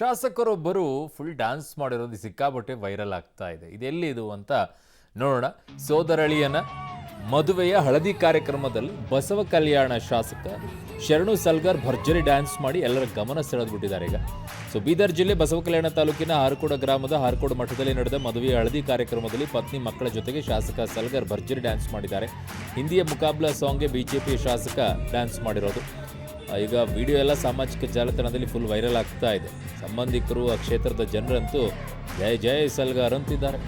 ಶಾಸಕರೊಬ್ಬರು full dance ಮಾಡಿರೋದು ಸಿಕ್ಕಾಪಟ್ಟೆ viral ಆಗ್ತಾ ಇದೆ. ಇದೆಲ್ಲಿದು ಅಂತ ನೋಡೋಣ. ಸೋದರಳಿಯನ ಮದುವೆಯ ಹಳದಿ ಕಾರ್ಯಕ್ರಮದಲ್ಲಿ ಬಸವ ಕಲ್ಯಾಣ ಶಾಸಕ ಶರಣು ಸಲ್ಗಾರ್ ಭರ್ಜರಿ ಡ್ಯಾನ್ಸ್ ಮಾಡಿ ಎಲ್ಲರ ಗಮನ ಸೆಳೆದ್ಬಿಟ್ಟಿದ್ದಾರೆ. ಈಗ ಬೀದರ್ ಜಿಲ್ಲೆ ಬಸವ ಕಲ್ಯಾಣ ತಾಲೂಕಿನ ಹಾರಕೋಡ ಗ್ರಾಮದ ಹಾರಕೋಡ ಮಠದಲ್ಲಿ ನಡೆದ ಮದುವೆಯ ಹಳದಿ ಕಾರ್ಯಕ್ರಮದಲ್ಲಿ ಪತ್ನಿ ಮಕ್ಕಳ ಜೊತೆಗೆ ಶಾಸಕ ಸಲ್ಗಾರ್ ಭರ್ಜರಿ ಡ್ಯಾನ್ಸ್ ಮಾಡಿದ್ದಾರೆ. ಹಿಂದಿಯ ಮುಕಾಬ್ಲಾ ಸಾಂಗ್ಗೆ ಬಿಜೆಪಿ ಶಾಸಕ ಡ್ಯಾನ್ಸ್ ಮಾಡಿರೋದು. ಈಗ ವಿಡಿಯೋ ಎಲ್ಲ ಸಾಮಾಜಿಕ ಜಾಲತಾಣದಲ್ಲಿ ಫುಲ್ ವೈರಲ್ ಆಗ್ತಾ ಇದೆ. ಸಂಬಂಧಿಕರು, ಆ ಕ್ಷೇತ್ರದ ಜನರಂತೂ ಜೈ ಜೈ ಸಲ್ಗಾರ್ ಅಂತಿದ್ದಾರೆ.